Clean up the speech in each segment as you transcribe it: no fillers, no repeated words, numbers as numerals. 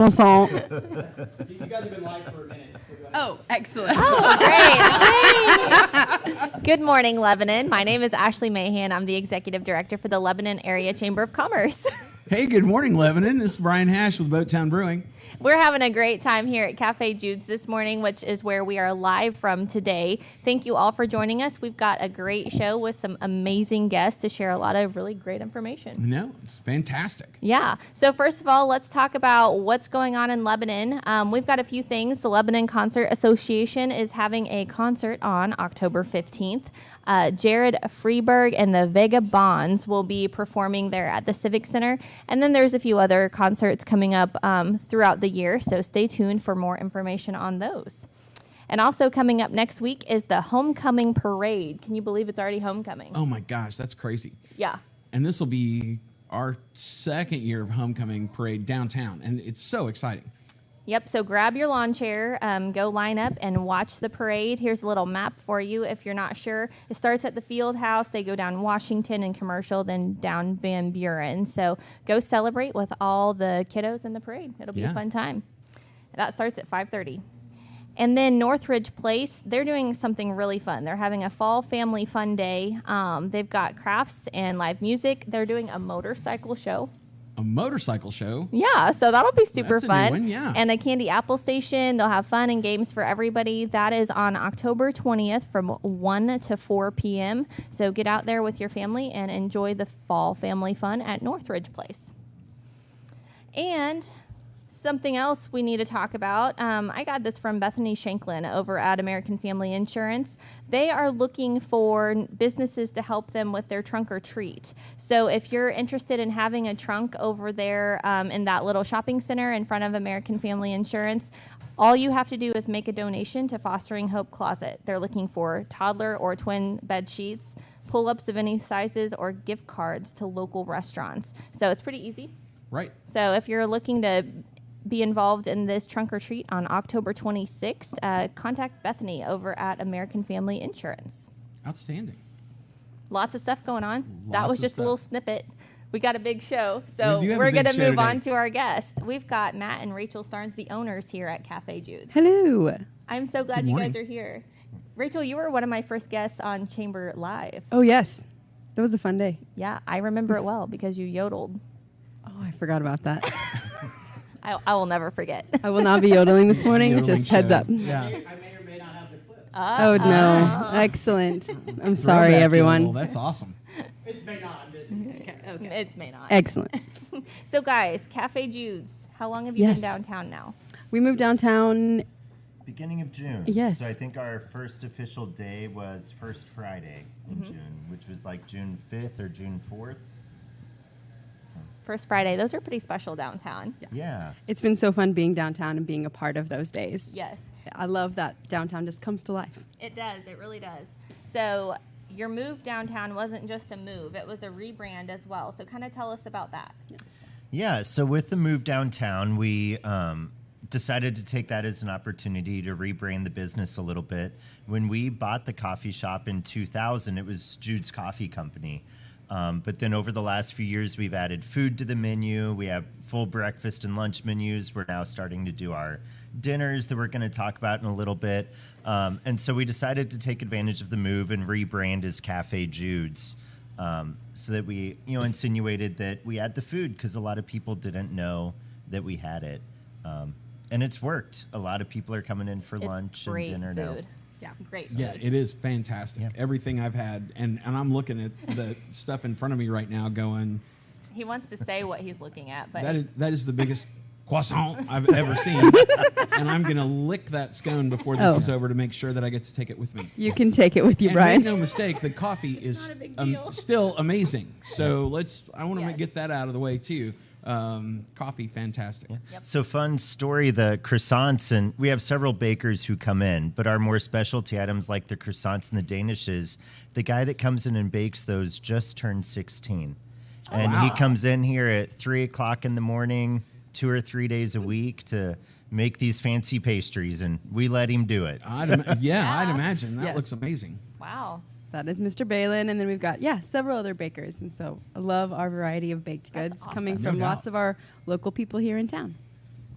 You guys have been live for a minute. Oh, excellent. Oh, great. Good morning, Lebanon. My name is Ashley Mahan. I'm the Executive Director for the Lebanon Area Chamber of Commerce. Hey, good morning, Lebanon. This is Brian Hash with Boattown Brewing. We're having a great time here at Café Judes this morning, which is where we are live from today. Thank you all for joining us. We've got a great show with some amazing guests to share a lot of really great information. No, it's fantastic. Yeah. So first of all, let's talk about what's going on in Lebanon. We've got a few things. The Lebanon Concert Association is having a concert on October 15th. Jared Freeberg and the Vega Bonds will be performing there at the Civic Center. And then there's a few other concerts coming up throughout the year, so stay tuned for more information on those. And also coming up next week is the Homecoming Parade. Can you believe it's already homecoming? Oh, my gosh, that's crazy. Yeah. And this will be our second year of Homecoming Parade downtown, and it's so exciting. Yep, so grab your lawn chair, go line up and watch the parade. Here's a little map for you if you're not sure. It starts at the Field House. They go down Washington and Commercial, then down Van Buren. So go celebrate with all the kiddos in the parade. It'll be a fun time. That starts at 5:30. And then Northridge Place, they're doing something really fun. They're having a fall family fun day. They've got crafts and live music. They're doing a motorcycle show. A motorcycle show? Yeah, so that'll be super That's a fun. new one, yeah. And the Candy Apple Station, they'll have fun and games for everybody. That is on October 20th from 1 to 4 p.m. So get out there with your family and enjoy the fall family fun at Northridge Place. And something else we need to talk about. I got this from Bethany Shanklin over at American Family Insurance. They are looking for businesses to help them with their trunk or treat. So if you're interested in having a trunk over there in that little shopping center in front of American Family Insurance, all you have to do is make a donation to Fostering Hope Closet. They're looking for toddler or twin bed sheets, pull-ups of any sizes, or gift cards to local restaurants. So it's pretty easy. Right. So if you're looking to be involved in this trunk or treat on October 26th, contact Bethany over at American Family Insurance. Outstanding. Lots of stuff going on. Lots that was of just stuff. a little snippet. We got a big show, so We do have a we're big going to show move on today. to our guest. We've got Matt and Rachel Starnes, the owners here at Café Judes. Hello. I'm so glad Good you morning. guys are here. Rachel, you were one of my first guests on Chamber Live. Oh, yes. That was a fun day. Yeah, I remember it well because you yodeled. Oh, I forgot about that. I will never forget. I will not be yodeling this morning. Yodeling Just heads show. up. Yeah. I may or may not have the clip. Oh, no. Excellent. I'm sorry, Throwback everyone. Yodel, that's awesome. It's may not. I'm busy. It's may not. Excellent. So, guys, Café Judes, how long have you Yes. been downtown now? We moved downtown. Beginning of June. Yes. So I think our first official day was First Friday in June, which was like June 5th or June 4th. So, First Friday. Those are pretty special downtown. yeah. It's been so fun being downtown and being a part of those days. Yes, I love that downtown just comes to life. it does. It really does. So, your move downtown wasn't just a move, it was a rebrand as well. So, kind of tell us about that. Yeah. So with the move downtown, we decided to take that as an opportunity to rebrand the business a little bit. When we bought the coffee shop in 2000, it was Jude's Coffee Company. But then over the last few years, we've added food to the menu. We have full breakfast and lunch menus. We're now starting to do our dinners that we're going to talk about in a little bit. And so we decided to take advantage of the move and rebrand as Café Judes. So that we, insinuated that we had the food because a lot of people didn't know that we had it. And it's worked. A lot of people are coming in for It's lunch and great dinner now. food. Yeah. Great food. Yeah, it is fantastic. Yeah. Everything I've had, and I'm looking at the stuff in front of me right now going, He wants to say what he's looking at, but that is the biggest croissant I've ever seen. And I'm going to lick that scone before this is over to make sure that I get to take it with me. You can take it with you, And Brian. make no mistake, the coffee is not a big deal. still amazing. So I want to Yes. get that out of the way too. Coffee, fantastic. Yep. So fun story, the croissants, and we have several bakers who come in, but our more specialty items like the croissants and the danishes, the guy that comes in and bakes those just turned 16. And he wow. comes in here at 3 o'clock in the morning, 2 or 3 days a week to make these fancy pastries, and we let him do it. I'd imagine. That Yes. looks amazing. wow. That is Mr. Balin, and then we've got, several other bakers. And so I love our variety of baked That's goods awesome. coming No from doubt. lots of our local people here in town.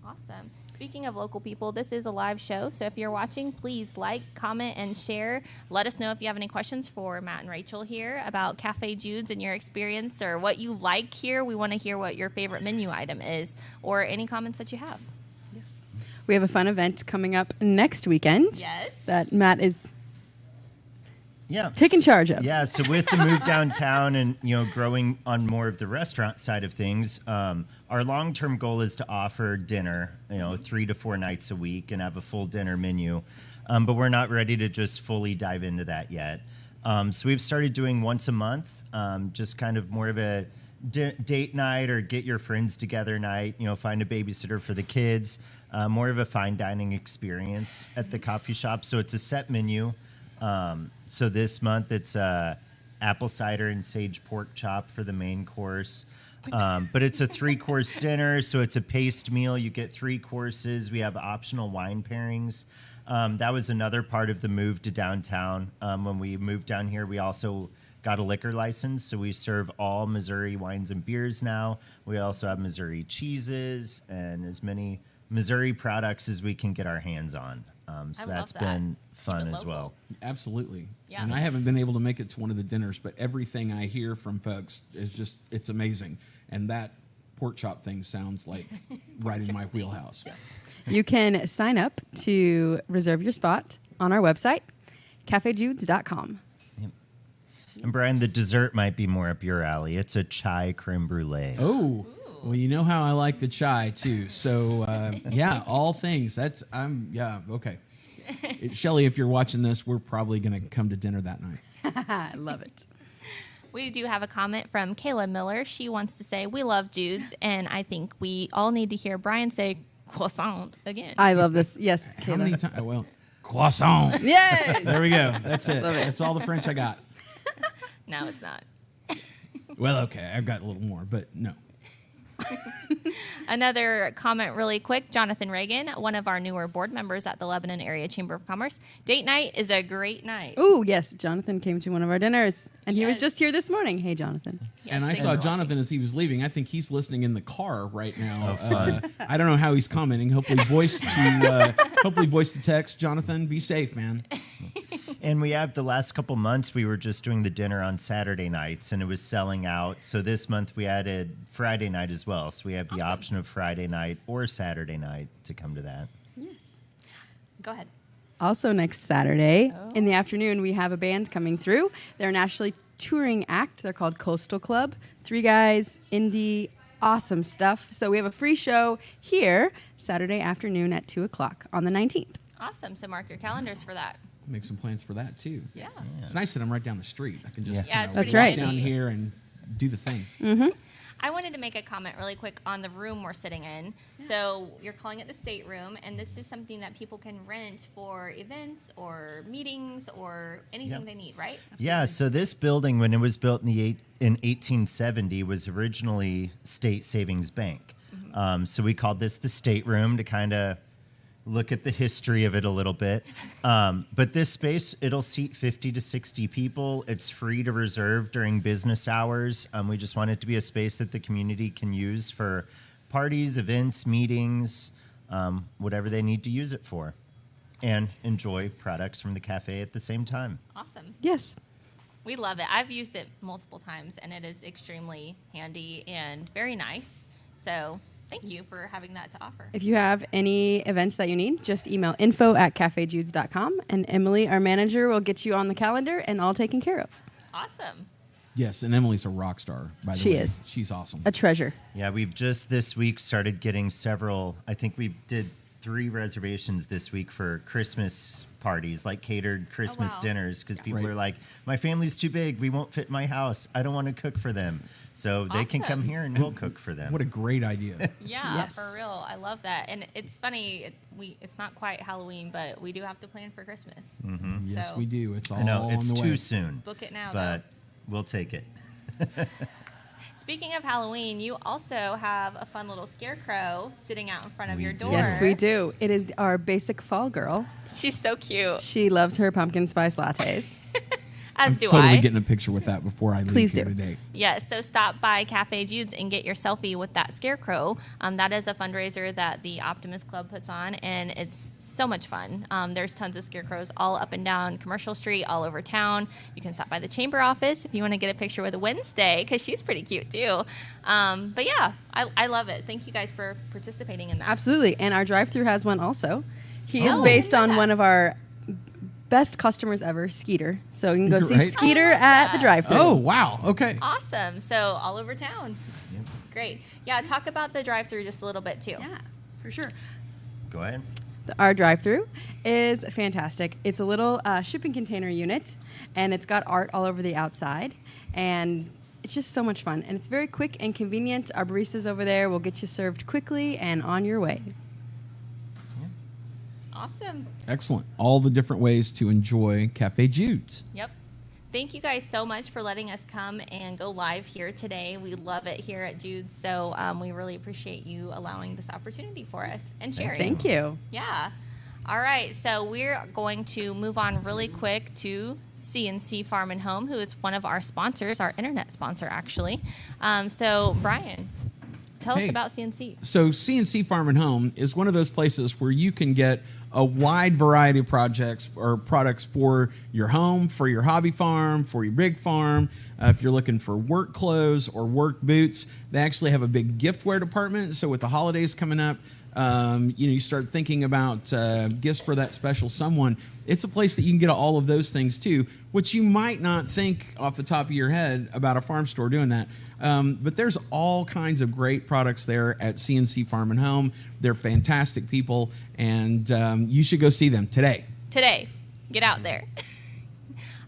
Awesome. Speaking of local people, this is a live show, so if you're watching, please like, comment, and share. Let us know if you have any questions for Matt and Rachel here about Café Judes and your experience or what you like here. We want to hear what your favorite menu item is or any comments that you have. Yes. We have a fun event coming up next weekend. Yes. That Matt is Yeah, taking charge of. Yeah, so with the move downtown and growing on more of the restaurant side of things, our long-term goal is to offer dinner, 3 to 4 nights a week and have a full dinner menu. But we're not ready to just fully dive into that yet. So we've started doing once a month, just kind of more of a date night or get your friends together night. Find a babysitter for the kids. More of a fine dining experience at the coffee shop. So it's a set menu. So this month it's apple cider and sage pork chop for the main course. But it's a 3-course dinner, so it's a paced meal. You get 3 courses. We have optional wine pairings. That was another part of the move to downtown. When we moved down here, we also got a liquor license, so we serve all Missouri wines and beers now. We also have Missouri cheeses and as many Missouri products as we can get our hands on. So that's been fun as well. Absolutely. Yeah. And I haven't been able to make it to one of the dinners, but everything I hear from folks is it's amazing. And that pork chop thing sounds like right in my wheelhouse. Yes. You can sign up to reserve your spot on our website, cafejudes.com. And Brian, the dessert might be more up your alley. It's a chai creme brulee. Oh, well, you know how I like the chai too. So yeah, all things. Okay. Shelly, if you're watching this, we're probably going to come to dinner that night. I love it. We do have a comment from Kayla Miller. She wants to say, we love Judes, and I think we all need to hear Brian say croissant again. I love this. Yes, How many Kayla. times? Well, croissant. Yay! There we go. That's it. That's all the French I got. No, it's not. Well, okay. I've got a little more, but no. Another comment really quick. Jonathan Reagan, one of our newer board members at the Lebanon Area Chamber of Commerce. Date night is a great night. Oh, yes. Jonathan came to one of our dinners, and he was Yes. just here this morning. Hey, Jonathan. Yes, And I thanks saw for Jonathan as he was leaving. I think he's listening in the car right now. Oh, fun. I don't know how he's commenting. Hopefully voice to text. Jonathan, be safe, man. And we have the last couple months, we were just doing the dinner on Saturday nights, and it was selling out. So this month we added Friday night as well. So we have the option of Friday night or Saturday night to come to that. Yes. Go ahead. Also, next Saturday in the afternoon, we have a band coming through. They're a nationally touring act. They're called Coastal Club. 3 guys, indie, awesome stuff. So we have a free show here Saturday afternoon at 2 o'clock on the 19th. Awesome. So mark your calendars for that. Make some plans for that too. Yeah. It's nice that I'm right down the street. I can just Yeah, it's That's pretty right. walk handy. down here and do the thing. I wanted to make a comment really quick on the room we're sitting in. So you're calling it the state room, and this is something that people can rent for events or meetings or anything Yep. they need, right? Yeah, so this building, when it was built in 1870, was originally State Savings Bank. So we called this the State Room to kind of look at the history of it a little bit. But this space, it'll seat 50 to 60 people. It's free to reserve during business hours. We just want it to be a space that the community can use for parties, events, meetings, whatever they need to use it for, and enjoy products from the cafe at the same time. Awesome. Yes. We love it. I've used it multiple times, and it is extremely handy and very nice. So thank you for having that to offer. If you have any events that you need, just email info@cafejudes.com, and Emily, our manager, will get you on the calendar and all taken care of. Awesome. Yes, and Emily's a rock star, by the She way. is. She's awesome. A treasure. Yeah, we've just this week started getting several. I think we did 3 reservations this week for Christmas parties, like catered Christmas wow. dinners, because people Right. are like, my family's too big. We won't fit in my house. I don't want to cook for them. So they can come Awesome. here and we'll cook for them. What a great idea. Yeah, Yes. for real. I love that. And it's funny, it's not quite Halloween, but we do have to plan for Christmas. Yes, So- we do. It's all I know it's on the too way. soon, Book it now, but we'll take it. Speaking of Halloween, you also have a fun little scarecrow sitting out in front of We your do. door. Yes, we do. It is our basic fall girl. She's so cute. She loves her pumpkin spice lattes. As I'm do totally I. getting a picture with that before I leave Please here do. today. Yes, so stop by Café Judes and get your selfie with that scarecrow. That is a fundraiser that the Optimist Club puts on, and it's so much fun. There's tons of scarecrows all up and down Commercial Street, all over town. You can stop by the chamber office if you want to get a picture with Wednesday, because she's pretty cute too. But yeah, I love it. Thank you guys for participating in that. Absolutely. And our drive-through has one also. He is Oh, I based didn't know on that. one of our best customers ever, Skeeter. So you can go see Right. Skeeter I love at the that. drive-through. Oh, wow. Okay. Awesome. So all over town. Great. Yeah, talk about the drive-through just a little bit too. Yeah, for sure. Go ahead. Our drive-through is fantastic. It's a little shipping container unit, and it's got art all over the outside, and it's just so much fun. And it's very quick and convenient. Our baristas over there will get you served quickly and on your way. Awesome. Excellent. All the different ways to enjoy Café Judes. Yep. Thank you guys so much for letting us come and go live here today. We love it here at Jude's, so we really appreciate you allowing this opportunity for us and sharing. Thank you. Yeah. All right, so we're going to move on really quick to CNC Farm and Home, who is one of our sponsors, our internet sponsor, actually. So, Brian, tell us Hey. about CNC. So CNC Farm and Home is one of those places where you can get a wide variety of projects or products for your home, for your hobby farm, for your big farm. If you're looking for work clothes or work boots, they actually have a big giftware department. So with the holidays coming up, you start thinking about gifts for that special someone. It's a place that you can get all of those things too, which you might not think off the top of your head about a farm store doing that. But there's all kinds of great products there at CNC Farm and Home. They're fantastic people, and you should go see them today. Today, get out there.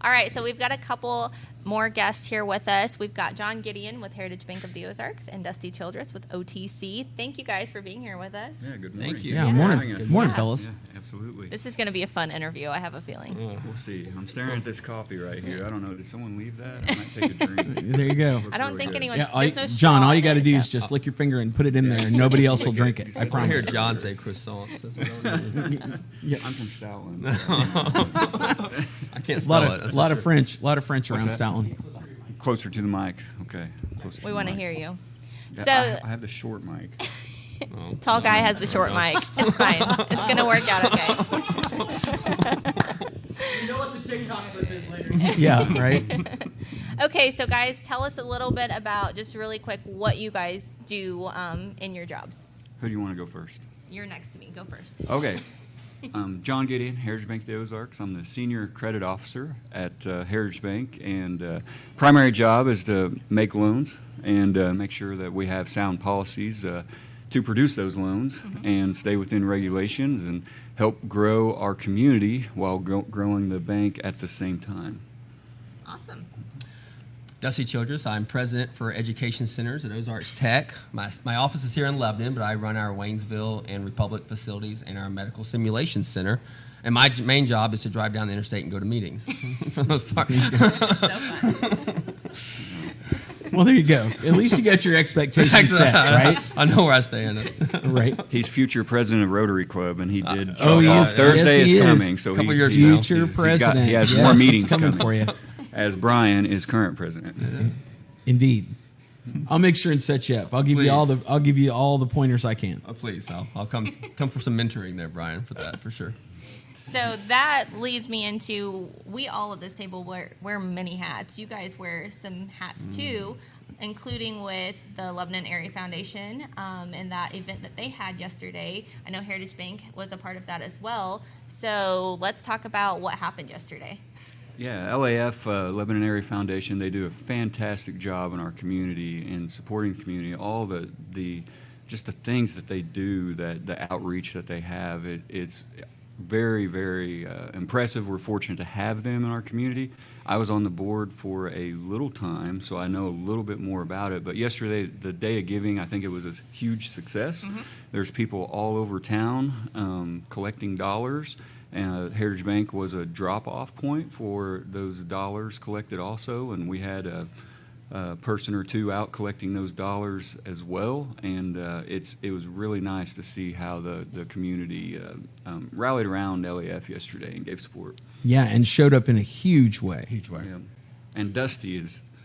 All right, so we've got a couple more guests here with us. We've got John Gideon with Heritage Bank of the Ozarks and Dusty Childress with OTC. Thank you guys for being here with us. Yeah, good morning. Thank you. Yeah, for morning, having us. morning, Yeah. fellas. Yeah, absolutely. This is going to be a fun interview, I have a feeling. We'll see. I'm staring at this coffee right here. I don't know. Did someone leave that? I might take a drink. There you go. Looks I don't really think good. anyone's Yeah, there's no John, straw all you in got to it, do so- is just lick your finger and put it in there, and nobody else will drink it. I I promise. hear John say croissants. That's what I mean. I'm from Stoutland. I can't A spell lot it. of, that's lot for of French, lot of French around that? Stoutland. Closer to the mic. Okay. Closer We the want to mic. hear you. Yeah, So, I have the short mic. sure. Oh, tall guy has the short mic. It's fine. It's going to work out okay. You know what the TikTok clip is later. Yeah, right. Okay, so guys, tell us a little bit about, just really quick, what you guys do in your jobs. Who do you want to go first? You're next to me. Go first. Okay. John Gideon, Heritage Bank of the Ozarks. I'm the senior credit officer at Heritage Bank, and primary job is to make loans and make sure that we have sound policies to produce those loans and stay within regulations and help grow our community while growing the bank at the same time. Awesome. Dusty Childress. I'm president for Education Centers at Ozarks Tech. My office is here in Lebanon, but I run our Waynesville and Republic facilities and our medical simulation center. And my main job is to drive down the interstate and go to meetings for the most part. So fun. Well, there you go. At least you got your expectations set, right? I know where I stand. Right. He's future president of Rotary Club, and he did. Oh, he is. Thursday Yes, is he is. coming, so Couple he, years he- now. Future he's got- president. he has Yes, more it's meetings coming coming for you. as Brian is current president. Indeed. I'll make sure and set you up. I'll give you all Please. the pointers I can. Oh, please, I'll come for some mentoring there, Brian, for that, for sure. So that leads me into, we all at this table wear many hats. You guys wear some hats too, including with the Lebanon Area Foundation and that event that they had yesterday. I know Heritage Bank was a part of that as well. So let's talk about what happened yesterday. Yeah, LAF, Lebanon Area Foundation, they do a fantastic job in our community and supporting the community. All the just the things that they do, that the outreach that they have, it's very, very impressive. We're fortunate to have them in our community. I was on the board for a little time, so I know a little bit more about it. But yesterday, the Day of Giving, I think it was a huge success. There's people all over town collecting dollars. Heritage Bank was a drop-off point for those dollars collected also, and we had person or two out collecting those dollars as well, and it was really nice to see how the community rallied around LAF yesterday and gave support. Yeah, and showed up in a huge way. Huge way. Yeah. And Dusty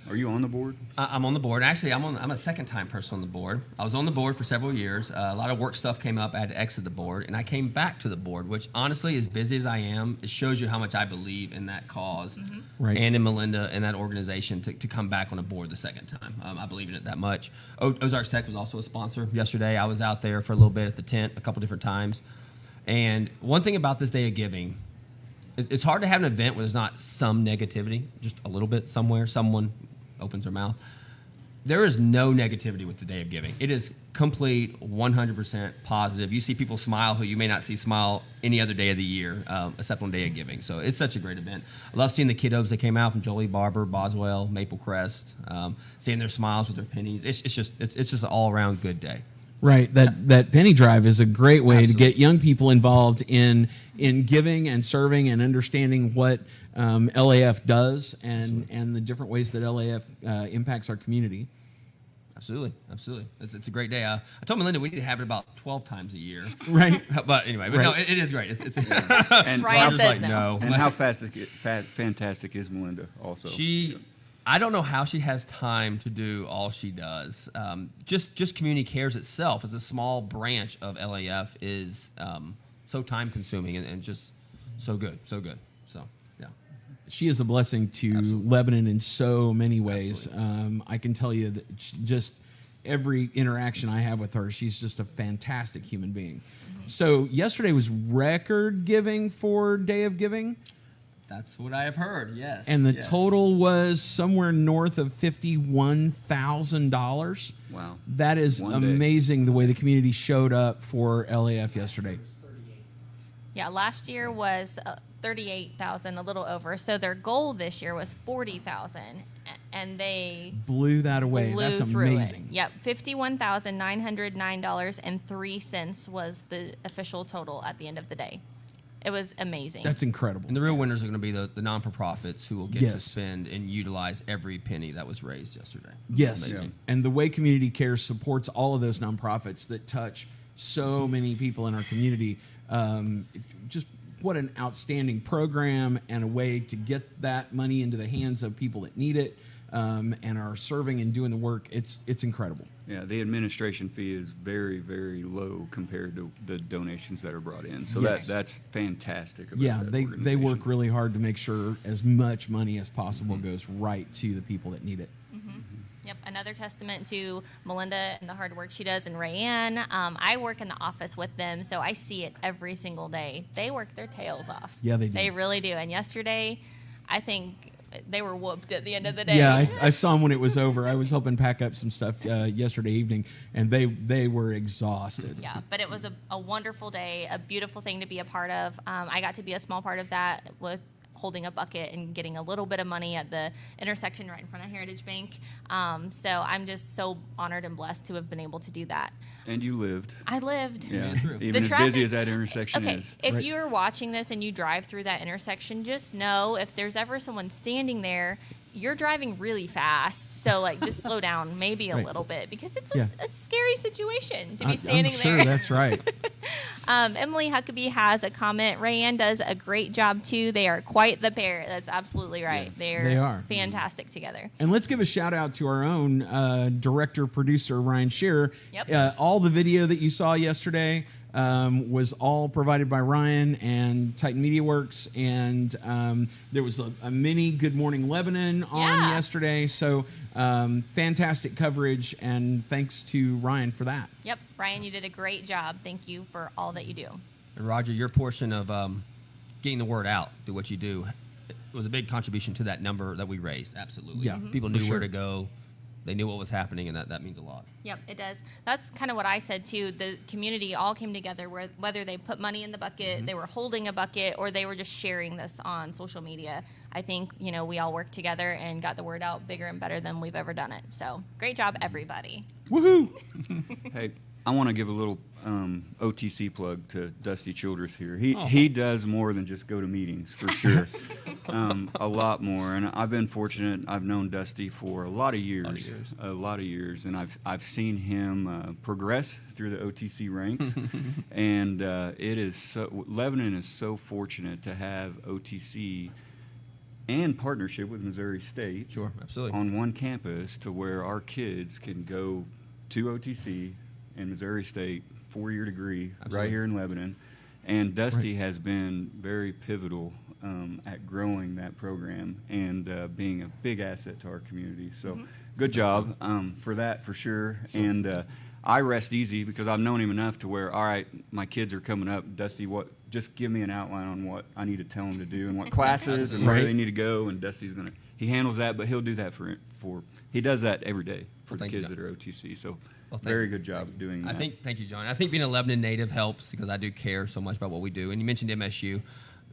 are you on the board? I'm on the board. Actually, I'm a second-time person on the board. I was on the board for several years. A lot of work stuff came up. I had to exit the board, and I came back to the board, which honestly, as busy as I am, it shows you how much I believe in that cause Right. and in Melinda and that organization to come back on a board the second time. I believe in it that much. Ozarks Tech was also a sponsor yesterday. I was out there for a little bit at the tent a couple different times. And one thing about this Day of Giving, it's hard to have an event where there's not some negativity, just a little bit somewhere, someone opens their mouth. There is no negativity with the Day of Giving. It is complete 100% positive. You see people smile who you may not see smile any other day of the year, except on Day of Giving. So it's such a great event. I love seeing the kiddos that came out from Jolie Barber, Boswell, Maple Crest, seeing their smiles with their pennies. It's just an all-around good day. Right. That penny drive is a great way Absolutely. to get young people involved in giving and serving and understanding what LAF does and the different ways that LAF impacts our community. Absolutely. It's a great day. I told Melinda we need to have it about 12 times a year. Right. But anyway, no, it is great. It's And Ryan Roger's said like, no. no. And how fantastic is Melinda also? I don't know how she has time to do all she does. Just community cares itself as a small branch of LAF is so time consuming and just so good. So yeah. She is a blessing to Lebanon in so many ways. I can tell you that just every interaction I have with her, she's just a fantastic human being. So yesterday was record giving for Day of Giving. That's what I have heard. Yes. And the yes. total was somewhere north of $51,000. Wow. That is One day. amazing the way the community showed up for LAF yesterday. Yeah, last year was 38,000, a little over. So their goal this year was 40,000, and they Blew that away. blew That's through amazing. it. Yep, $51,909.03 was the official total at the end of the day. It was amazing. That's incredible. And the real winners are going to be the non-for-profits who will get to Yes. spend and utilize every penny that was raised yesterday. Yes. Yeah. And the way Community Cares supports all of those nonprofits that touch so many people in our community, just what an outstanding program and a way to get that money into the hands of people that need it and are serving and doing the work. It's incredible. Yeah, the administration fee is very, very low compared to the donations that are brought in. So Yes. that's fantastic. About Yeah, that they organization. work really hard to make sure as much money as possible goes right to the people that need it. Yep, another testament to Melinda and the hard work she does, and Rayanne. I work in the office with them, so I see it every single day. They work their tails off. Yeah, they do. They really do. And yesterday, I think they were whooped at the end of the day. Yeah, I saw them when it was over. I was helping pack up some stuff yesterday evening, and they were exhausted. Yeah, but it was a wonderful day, a beautiful thing to be a part of. I got to be a small part of that with holding a bucket and getting a little bit of money at the intersection right in front of Heritage Bank. So I'm just so honored and blessed to have been able to do that. And you lived. I lived. Yeah, true. even The as busy traffic- as that intersection Okay, is. if Right. you're watching this and you drive through that intersection, just know if there's ever someone standing there, you're driving really fast. So, like, just slow down maybe a Right. little bit because it's Yeah. a scary situation to be I'm standing sure there. that's right. Emily Huckabee has a comment. Rayanne does a great job, too. They are quite the pair. That's absolutely right. Yes. They're They are. fantastic together. And let's give a shout out to our own director, producer, Ryan Shearer. Yep. All the video that you saw yesterday was all provided by Ryan and Titan Media Works. And there was a mini Good Morning Lebanon on Yeah. yesterday. So fantastic coverage. And thanks to Ryan for that. Yep. Ryan, you did a great job. Thank you for all that you do. And Roger, your portion of getting the word out through what you do was a big contribution to that number that we raised. Absolutely. Yeah, People for knew sure. where to go. They knew what was happening, and that means a lot. Yep, it does. That's kind of what I said too. The community all came together, whether they put money in the bucket, they were holding a bucket, or they were just sharing this on social media. I think, we all worked together and got the word out bigger and better than we've ever done it. So great job, everybody. Woohoo! Hey, I want to give a little OTC plug to Dusty Childress here. He does more than just go to meetings, for sure. A lot more. And I've been fortunate. I've known Dusty for a lot of years. And I've seen him progress through the OTC ranks. And Lebanon is so fortunate to have OTC and partnership with Missouri State Sure, absolutely. on one campus to where our kids can go to OTC and Missouri State 4-year degree right here in Lebanon. And Dusty has been very pivotal at growing that program and being a big asset to our community. So good job for that, for sure. And I rest easy because I've known him enough to where, all right, my kids are coming up. Dusty, just give me an outline on what I need to tell them to do and what classes and where they need to go. And Dusty's he handles that, but he'll do that he does that every day for the kids that are OTC. So very good job doing that. Thank you, John. I think being a Lebanon native helps because I do care so much about what we do. And you mentioned MSU.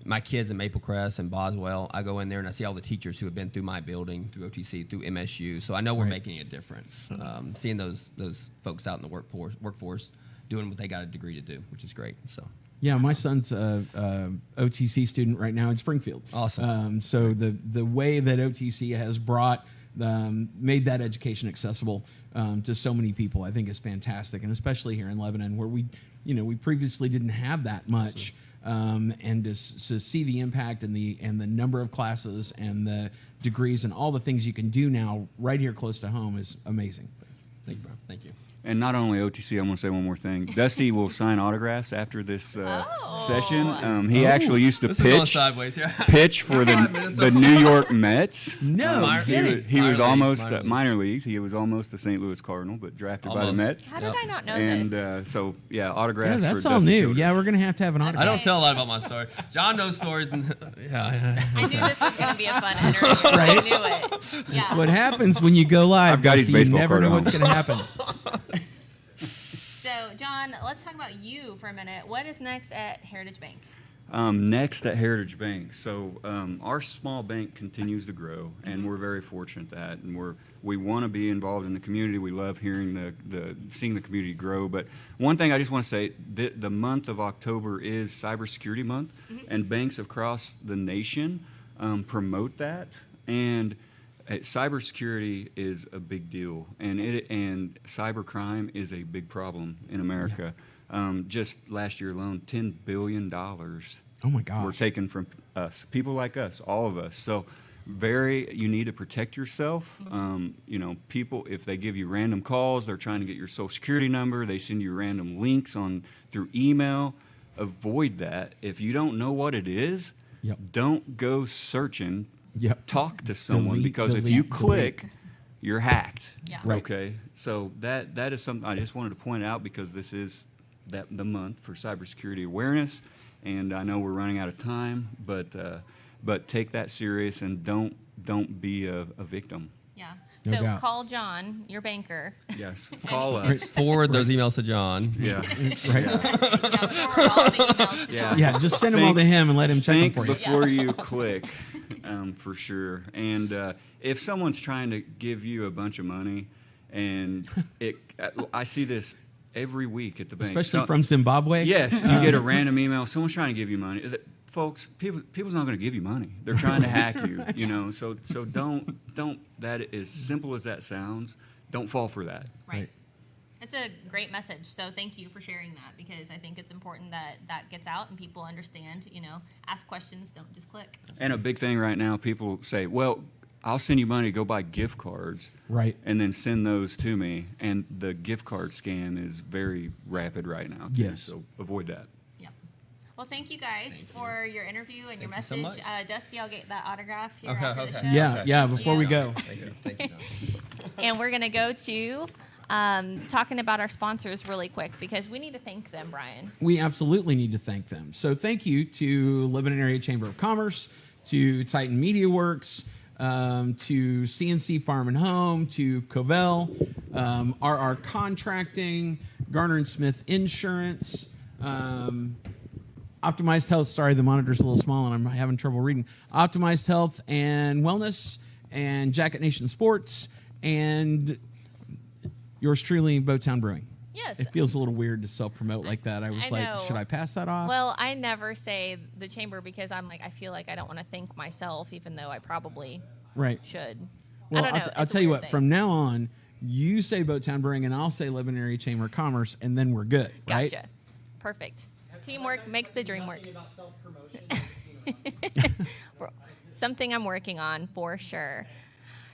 My kids in Maple Crest and Boswell, I go in there and I see all the teachers who have been through my building, through OTC, through MSU. So I know we're making a difference. Seeing those folks out in the workforce doing what they got a degree to do, which is great. So. Yeah, my son's OTC student right now in Springfield. Awesome. So the way that OTC has made that education accessible to so many people, I think is fantastic, and especially here in Lebanon, where we previously didn't have that much, and to see the impact and the number of classes and the degrees and all the things you can do now right here close to home is amazing. Thank you, bro. Thank you. And not only OTC, I want to say one more thing. Dusty will sign autographs after this session. He actually used to This is going sideways here. pitch for the New York Mets. No, he was almost minor leagues. He was almost the St. Louis Cardinal, but drafted by the Mets. How did I not know And this? so, yeah, autographs Yeah, for that's Dusty all new. Childress. Yeah, we're gonna have to have an autograph. I don't tell a lot about my story. John knows stories. I knew this was going to be a fun interview. I knew it. Yeah. That's what happens when you go live. I've got his Dusty. baseball You never card know at what's home. gonna happen. So, John, let's talk about you for a minute. What is next at Heritage Bank? Next at Heritage Bank. So our small bank continues to grow, and we're very fortunate that, and we want to be involved in the community. We love hearing seeing the community grow. But one thing I just want to say, the month of October is Cybersecurity Month, and banks across the nation promote that. And cybersecurity is a big deal, and cybercrime is a big problem in America. Just last year alone, $10 billion Oh my gosh. were taken from us, people like us, all of us. So you need to protect yourself. People, if they give you random calls, they're trying to get your social security number, they send you random links through email. Avoid that. If you don't know what it is, don't go searching. Talk to someone, because if you click, you're hacked. Yeah. Right. Okay. So that is something I just wanted to point out, because this is the month for cybersecurity awareness, and I know we're running out of time, but take that serious and don't be a victim. Yeah. No So doubt. call John, your banker. Yes. Call us. Forward those emails to John. Yeah. Right. Yeah, forward all the emails. Yeah. Just send them all to him and let him check them Think for you. before you click, for sure. And if someone's trying to give you a bunch of money, and I see this every week at the bank. Especially from Zimbabwe. Yes, you get a random email. Someone's trying to give you money. Folks, people's not going to give you money. They're trying to hack you. So don't. That as simple as that sounds, don't fall for that. Right. It's a great message. So thank you for sharing that, because I think it's important that gets out and people understand, ask questions, don't just click. And a big thing right now, people say, well, I'll send you money to go buy gift cards. Right. And then send those to me. And the gift card scam is very rapid right now, too. Yes. So avoid that. Yep. Well, thank you guys for your interview and your Thank you message. so much. Dusty, I'll get that autograph here Okay, after the okay. show. Yeah, before we go. Thank you. Thank you, John. And we're going to go to talking about our sponsors really quick, because we need to thank them, Brian. We absolutely need to thank them. So thank you to Lebanon Area Chamber of Commerce, to Titan Media Works, to CNC Farm and Home, to Covell, RR Contracting, Garner and Smith Insurance, Optimized Health. Sorry, the monitor's a little small and I'm having trouble reading. Optimized Health and Wellness, and Jacket Nation Sports, and yours truly, Bowtown Brewing. Yes. It feels a little weird to self-promote like that. I was I like, know. should I pass that off? Well, I never say the chamber because I'm like, I feel like I don't want to thank myself, even though I probably right. should. Well, I don't know. I'll It's a tell you weird what, thing. from now on, you say Boattown Brewing and I'll say Lebanon Area Chamber of Commerce, and then we're good, right? Gotcha. Perfect. Teamwork makes the dream work. Talking about self-promotion, Something I'm working on for sure.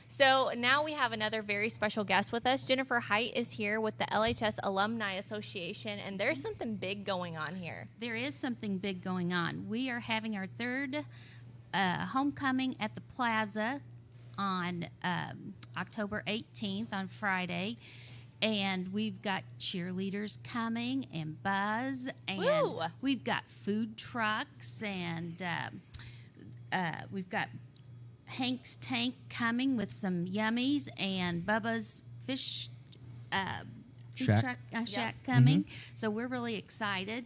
So now we have another very special guest with us. Jennifer Height is here with the LHS Alumni Association, and there's something big going on here. There is something big going on. We are having our third homecoming at the Plaza on October 18th on Friday. And we've got cheerleaders coming and buzz. And Woo! we've got food trucks. And we've got Hank's Tank coming with some yummies. And Bubba's Fish food Shack. truck shack coming. So we're really excited.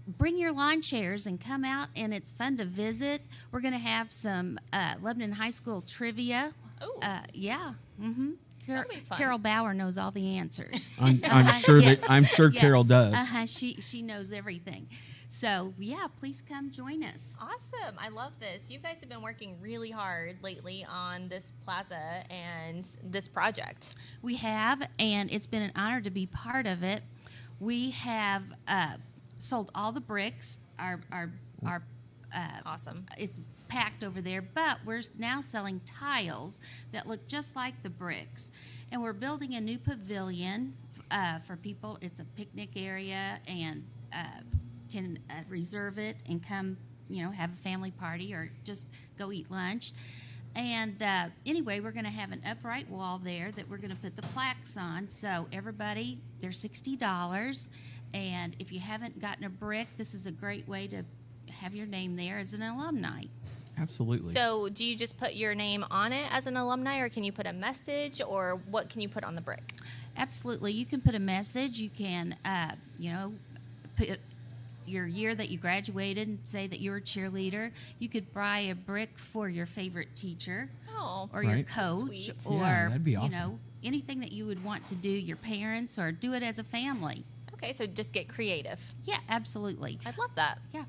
Bring your lawn chairs and come out, and it's fun to visit. We're going to have some Lebanon High School trivia. Ooh. Yeah. Mm-hmm. That'll be fun. Carol Bauer knows all the answers. I'm sure Yes. that Yes. Carol does. She knows everything. So yeah, please come join us. Awesome. I love this. You guys have been working really hard lately on this plaza and this project. We have, and it's been an honor to be part of it. We have sold all the bricks. Our Awesome. it's packed over there, but we're now selling tiles that look just like the bricks. And we're building a new pavilion for people. It's a picnic area, and can reserve it and come, have a family party or just go eat lunch. And anyway, we're going to have an upright wall there that we're going to put the plaques on. So everybody, they're $60. And if you haven't gotten a brick, this is a great way to have your name there as an alumni. Absolutely. So do you just put your name on it as an alumni, or can you put a message, or what can you put on the brick? Absolutely. You can put a message. You can, put your year that you graduated and say that you're a cheerleader. You could buy a brick for your favorite teacher Oh, or your Right. coach, Sweet. or, Yeah, that'd be awesome. anything that you would want to do, your parents, or do it as a family. okay. So just get creative. Yeah, absolutely. I'd love that. Yeah.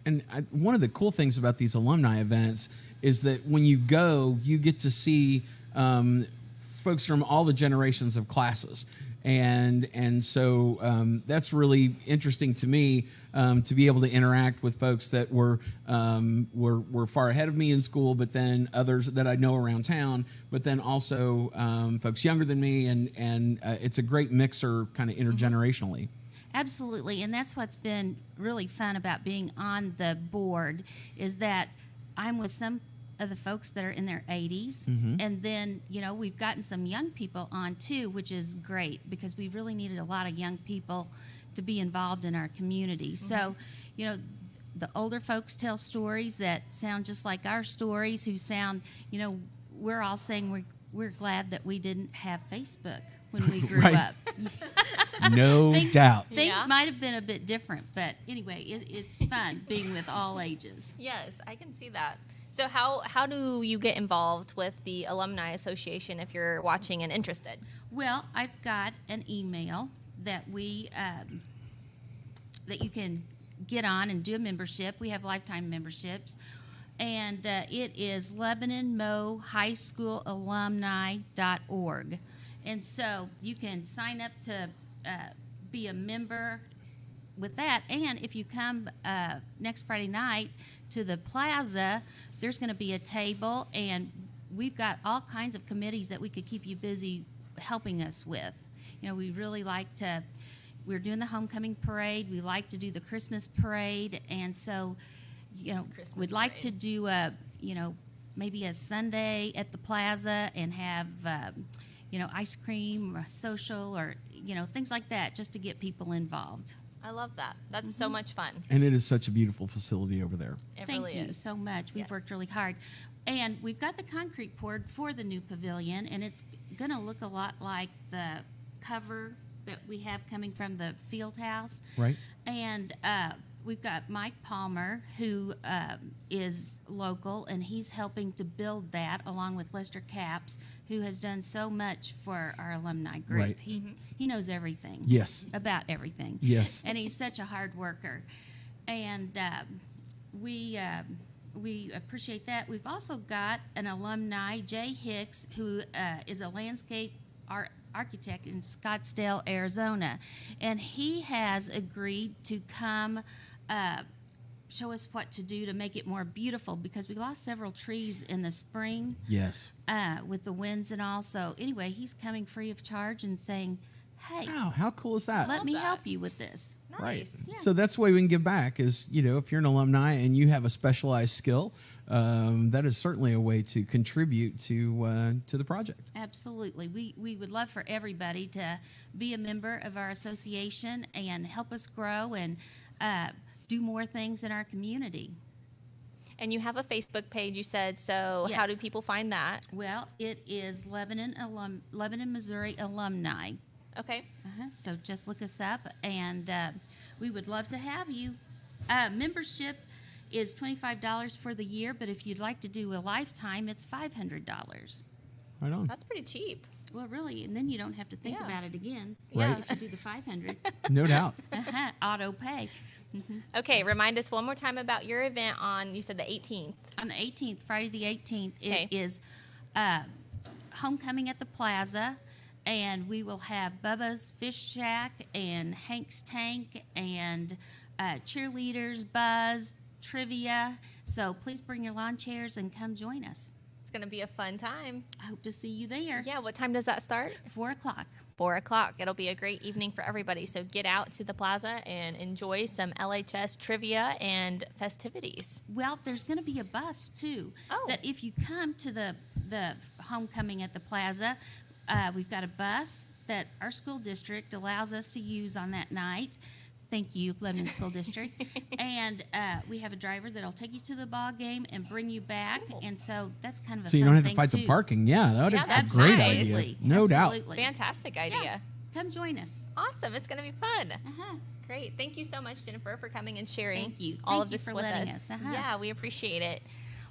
And one of the cool things about these alumni events is that when you go, you get to see folks from all the generations of classes. And so that's really interesting to me to be able to interact with folks that were far ahead of me in school, but then others that I know around town, but then also folks younger than me, and it's a great mixer kind of intergenerationally. Absolutely, and that's what's been really fun about being on the board is that I'm with some of the folks that are in their 80s, and then we've gotten some young people on too, which is great because we really needed a lot of young people to be involved in our community. So, the older folks tell stories that sound just like our stories. Who sound, we're all saying we're glad that we didn't have Facebook when we grew Right. up. No doubt. Things Yeah. might have been a bit different, but anyway, it's fun being with all ages. Yes, I can see that. So how do you get involved with the Alumni Association if you're watching and interested? Well, I've got an email that that you can get on and do a membership. We have lifetime memberships. And it is LebanonMo.HighSchoolAlumni.org. And so you can sign up to be a member with that. And if you come next Friday night to the plaza, there's going to be a table, and we've got all kinds of committees that we could keep you busy helping us with. We really like to, we're doing the homecoming parade. We like to do the Christmas parade. And so, Christmas we'd like parade. to do a, maybe a Sunday at the plaza and have, ice cream or a social or, things like that just to get people involved. I love that. That's so much fun. And it is such a beautiful facility over there. It Thank really you is. so much. We've Yes. worked really hard. And we've got the concrete poured for the new pavilion, and it's going to look a lot like the cover that we have coming from the field house. Right. And we've got Mike Palmer, who is local, and he's helping to build that, along with Lester Capps, who has done so much for our alumni group. Right. He knows everything. Yes. About everything. Yes. And he's such a hard worker, and we appreciate that. We've also got an alumni, Jay Hicks, who is a landscape architect in Scottsdale, Arizona, and he has agreed to come show us what to do to make it more beautiful, because we lost several trees in the spring Yes. with the winds and all. So anyway, he's coming free of charge and saying, hey, Wow, how cool is that? let me help you with this. Nice. Right. Yeah. So that's the way we can give back is, if you're an alumni and you have a specialized skill, that is certainly a way to contribute to the project. Absolutely. We would love for everybody to be a member of our association and help us grow and do more things in our community. And you have a Facebook page, you said, so how do Yes. people find that? Well, it is Lebanon, Missouri Alumni. Okay. So just look us up, and we would love to have you. Membership is $25 for the year, but if you'd like to do a lifetime, it's $500. Right on. That's pretty cheap. Well, really, and then you don't have to think Yeah. about it again. Right. If you do the 500, No doubt. auto pay. Okay, remind us one more time about your event on, you said the 18th. On the 18th, Friday the 18th, Okay. it is homecoming at the plaza, and we will have Bubba's Fish Shack and Hank's Tank and cheerleaders, buzz, trivia. So please bring your lawn chairs and come join us. It's going to be a fun time. I hope to see you there. Yeah, what time does that start? 4 o'clock. 4 o'clock. It'll be a great evening for everybody. So get out to the plaza and enjoy some LHS trivia and festivities. Well, there's going to be a bus too. Oh. That if you come to the homecoming at the plaza, we've got a bus that our school district allows us to use on that night. Thank you, Lebanon School District. And we have a driver that'll take you to the ball game and bring you back. And so that's kind of a So you fun don't have to thing, fight too. the parking. Yeah, that would Yeah, be a that's great nice. idea. Absolutely. No doubt. Absolutely. Fantastic idea. Yeah. Come join us. Awesome. It's going to be fun. Uh-huh. Great. Thank you so much, Jennifer, for coming and sharing Thank you. all Thank of you this for with letting us. us. Uh-huh. Yeah, we appreciate it.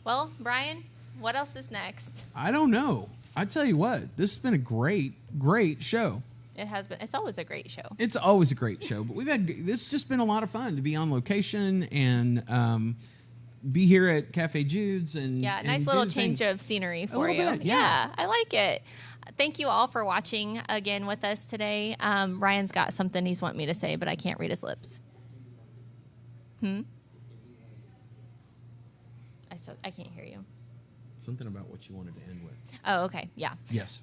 Well, Brian, what else is next? I don't know. I tell you what, this has been a great, great show. It has been. It's always a great show. It's always a great show, but this has just been a lot of fun to be on location and be here at Café Judes and Yeah, and nice do little the change thing. of scenery for little you. bit, yeah. I like it. Thank you all for watching again with us today. Ryan's got something he's wanting me to say, but I can't read his lips. I can't hear you. Something about what you wanted to end with. Oh, okay. Yeah. Yes.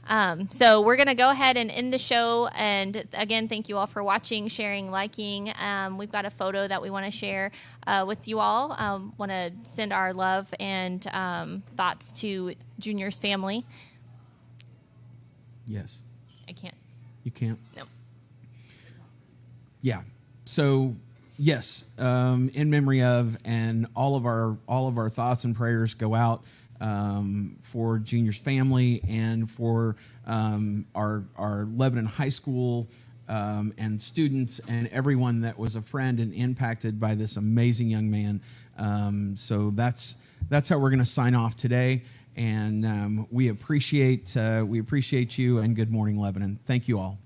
So we're going to go ahead and end the show. And again, thank you all for watching, sharing, liking. We've got a photo that we want to share with you all. Want to send our love and thoughts to Junior's family. Yes. I can't. You can't. No. Yeah. So yes, in memory of, and all of our thoughts and prayers go out for Junior's family and for our Lebanon High School and students and everyone that was a friend and impacted by this amazing young man. So that's how we're going to sign off today. And we appreciate you, and good morning, Lebanon. Thank you all.